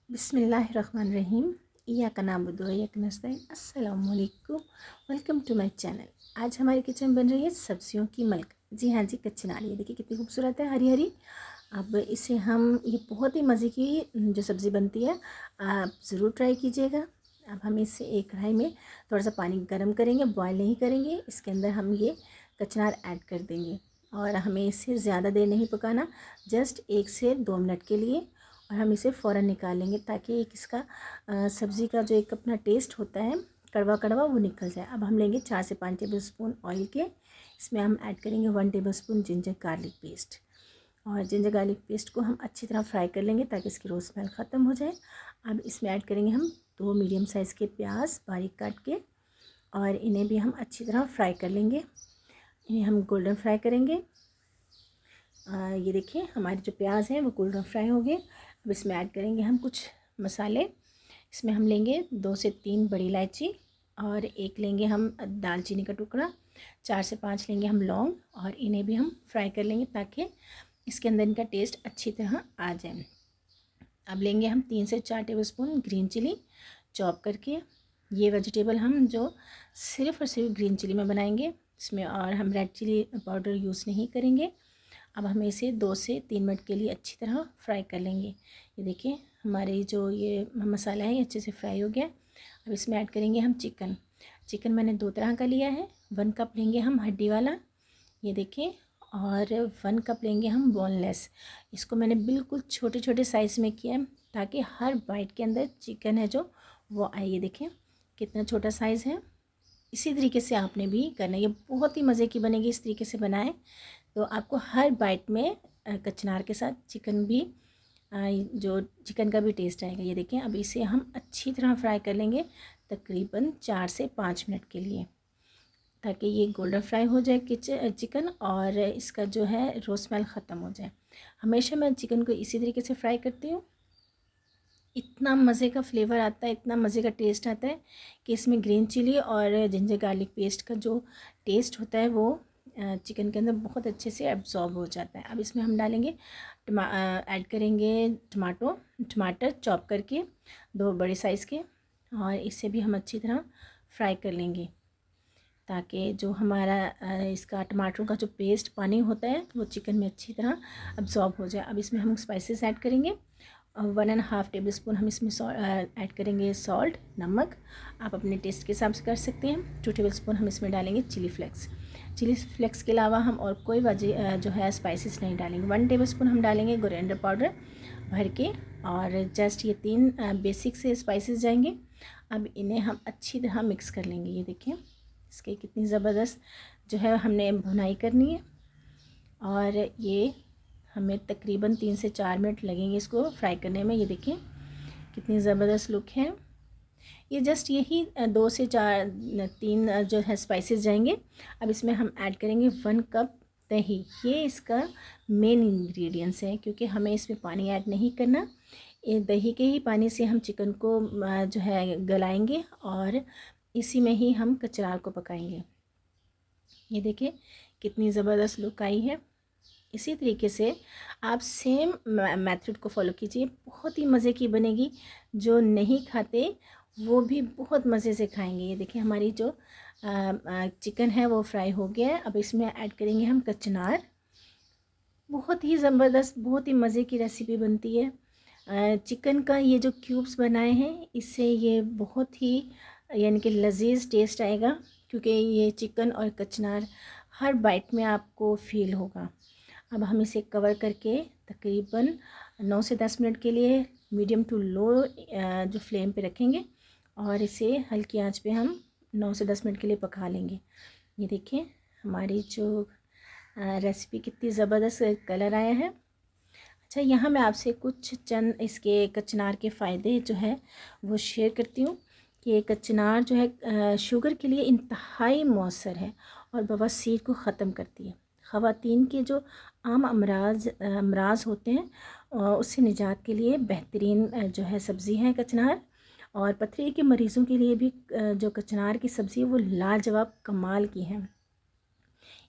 बिस्मिल्लाहिर्रहमानिर्रहीम। इय्याका नअबुदु व इय्याका नस्तईन। अस्सलामु अलैकुम। Welcome to my channel. आज हमारी किचन में बन रही है सब्जियों की मलक। जी हाँ जी, कच्ची नार। ये देखिए कितनी खूबसूरत है, हरी हरी। अब इसे हम, ये बहुत ही मज़े की जो सब्ज़ी बनती है, आप ज़रूर ट्राई कीजिएगा। अब हम इसे एक कढ़ाई में थोड़ा सा पानी गर्म करेंगे, बॉयल नहीं करेंगे। इसके अंदर हम ये कचनार ऐड कर देंगे और हमें इसे ज़्यादा देर नहीं पकाना, जस्ट 1 से 2 मिनट के लिए। और हम इसे फ़ौरन निकाल लेंगे ताकि एक इसका सब्ज़ी का जो एक अपना टेस्ट होता है कड़वा कड़वा, वो निकल जाए। अब हम लेंगे 4 से 5 टेबल स्पून ऑयल के। इसमें हम ऐड करेंगे 1 table spoon ginger garlic paste. और जिंजर गार्लिक पेस्ट को हम अच्छी तरह फ्राई कर लेंगे ताकि इसकी रो स्मेल ख़त्म हो जाए। अब इसमें ऐड करेंगे हम 2 मीडियम साइज़ के प्याज बारीक काट के, और इन्हें भी हम अच्छी तरह फ्राई कर लेंगे। इन्हें हम गोल्डन फ्राई करेंगे। ये देखिए हमारे जो प्याज हैं वो गोल्डन फ्राई हो गए। अब इसमें ऐड करेंगे हम कुछ मसाले। इसमें हम लेंगे 2 से 3 बड़ी इलायची, और 1 लेंगे हम दालचीनी का टुकड़ा, 4 से 5 लेंगे हम लौंग, और इन्हें भी हम फ्राई कर लेंगे ताकि इसके अंदर इनका टेस्ट अच्छी तरह आ जाए। अब लेंगे हम 3 से 4 टेबलस्पून ग्रीन चिली चॉप करके। ये वेजिटेबल हम जो सिर्फ़ और सिर्फ ग्रीन चिली में बनाएंगे इसमें, और हम रेड चिली पाउडर यूज़ नहीं करेंगे। अब हम इसे 2 से 3 मिनट के लिए अच्छी तरह फ्राई कर लेंगे। ये देखिए हमारे जो ये मसाला है ये अच्छे से फ्राई हो गया। अब इसमें ऐड करेंगे हम चिकन। चिकन मैंने 2 तरह का लिया है। 1 कप लेंगे हम हड्डी वाला, ये देखिए, और 1 कप लेंगे हम बोनलेस। इसको मैंने बिल्कुल छोटे छोटे साइज़ में किया है ताकि हर बाइट के अंदर चिकन है जो वो आए। ये देखिए कितना छोटा साइज़ है। इसी तरीके से आपने भी करना है, ये बहुत ही मज़े की बनेगी। इस तरीके से बनाएं तो आपको हर बाइट में कचनार के साथ चिकन भी, जो चिकन का भी टेस्ट आएगा। ये देखें, अब इसे हम अच्छी तरह फ्राई कर लेंगे तकरीबन 4 से 5 मिनट के लिए, ताकि ये गोल्डन फ्राई हो जाए चिकन, और इसका जो है रो स्मेल ख़त्म हो जाए। हमेशा मैं चिकन को इसी तरीके से फ्राई करती हूँ। इतना मज़े का फ्लेवर आता है, इतना मज़े का टेस्ट आता है कि इसमें ग्रीन चिली और जिंजर गार्लिक पेस्ट का जो टेस्ट होता है वो चिकन के अंदर बहुत अच्छे से एब्जॉर्ब हो जाता है। अब इसमें हम डालेंगे ऐड करेंगे टमाटर चॉप करके 2 बड़े साइज़ के, और इसे भी हम अच्छी तरह फ्राई कर लेंगे ताकि जो हमारा इसका टमाटरों का जो पेस्ट पानी होता है वो चिकन में अच्छी तरह अब्जॉर्ब हो जाए। अब इसमें हम स्पाइसेस ऐड करेंगे। 1.5 टेबल स्पून हम इसमें ऐड करेंगे सॉल्ट, नमक। आप अपने टेस्ट के हिसाब से कर सकते हैं। 2 टेबल स्पून हम इसमें डालेंगे चिली फ्लेक्स। चिली फ्लेक्स के अलावा हम और कोई जो है स्पाइसेस नहीं डालेंगे। 1 टेबल स्पून हम डालेंगे कोरिएंडर पाउडर भर के, और जस्ट ये 3 बेसिक से स्पाइसेस जाएंगे। अब इन्हें हम अच्छी तरह मिक्स कर लेंगे। ये देखिए इसकी कितनी ज़बरदस्त जो है हमने भुनाई करनी है, और ये हमें तकरीबन 3 से 4 मिनट लगेंगे इसको फ्राई करने में। ये देखिए कितनी ज़बरदस्त लुक है। ये जस्ट यही 2 से 3 जो है स्पाइसेस जाएंगे। अब इसमें हम ऐड करेंगे 1 कप दही। ये इसका मेन इंग्रेडिएंट्स है, क्योंकि हमें इसमें पानी ऐड नहीं करना। ये दही के ही पानी से हम चिकन को जो है गलाएंगे, और इसी में ही हम कचनार को पकाएंगे। ये देखिए कितनी ज़बरदस्त लुक आई है। इसी तरीके से आप सेम मेथड को फॉलो कीजिए, बहुत ही मज़े की बनेगी। जो नहीं खाते वो भी बहुत मज़े से खाएंगे। ये देखिए हमारी जो चिकन है वो फ्राई हो गया है। अब इसमें ऐड करेंगे हम कचनार। बहुत ही ज़बरदस्त, बहुत ही मज़े की रेसिपी बनती है। चिकन का ये जो क्यूब्स बनाए हैं इससे ये बहुत ही यानी कि लजीज टेस्ट आएगा, क्योंकि ये चिकन और कचनार हर बाइट में आपको फील होगा। अब हम इसे कवर करके तकरीबन 9 से 10 मिनट के लिए मीडियम टू लो जो फ्लेम पे रखेंगे, और इसे हल्की आंच पे हम 9 से 10 मिनट के लिए पका लेंगे। ये देखिए हमारी जो रेसिपी कितनी ज़बरदस्त कलर आया है। अच्छा, यहाँ मैं आपसे कुछ चंद इसके कचनार के फ़ायदे जो है वो शेयर करती हूँ कि ये कचनार जो है शुगर के लिए इंतहाई मौसर है और बवासीर को ख़त्म करती है। ख़वातीन के जो आम अमराज होते हैं उससे निजात के लिए बेहतरीन जो है सब्ज़ी है कचनार। और पथरी के मरीज़ों के लिए भी जो कचनार की सब्ज़ी है वो लाजवाब कमाल की है।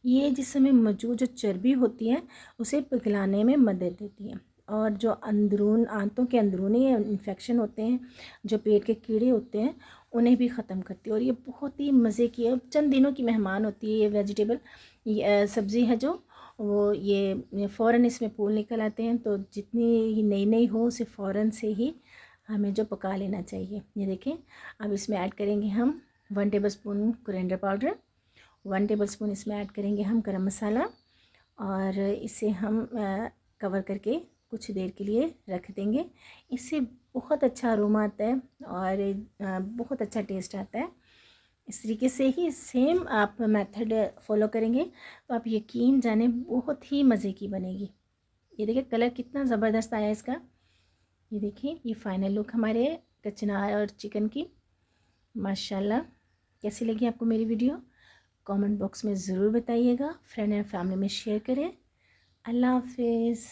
ये जिस समय मौजूद जो चर्बी होती है उसे पिघलाने में मदद देती है। और जो आंतों के अंदरूनी इन्फेक्शन होते हैं, जो पेट के कीड़े होते हैं, उन्हें भी ख़त्म करती है। और ये बहुत ही मज़े की है, चंद दिनों की मेहमान होती है ये वेजिटेबल, ये सब्ज़ी है जो वो ये फ़ौरन इसमें फूल निकल आते हैं। तो जितनी नई नई हो उसे फ़ौरन से ही हमें जो पका लेना चाहिए। ये देखें, अब इसमें ऐड करेंगे हम 1 टेबलस्पून कोरिएंडर पाउडर, 1 टेबलस्पून इसमें ऐड करेंगे हम गरम मसाला, और इसे हम कवर करके कुछ देर के लिए रख देंगे। इससे बहुत अच्छा अरोमा आता है और बहुत अच्छा टेस्ट आता है। इस तरीके से ही सेम आप मेथड फॉलो करेंगे तो आप यकीन जाने बहुत ही मज़े की बनेगी। ये देखिए कलर कितना ज़बरदस्त आया इसका। ये देखिए ये फाइनल लुक हमारे कचनार और चिकन की। माशाल्लाह, कैसी लगी आपको मेरी वीडियो? कमेंट बॉक्स में ज़रूर बताइएगा, फ्रेंड एंड फैमिली में शेयर करें। अल्लाह हाफिज़।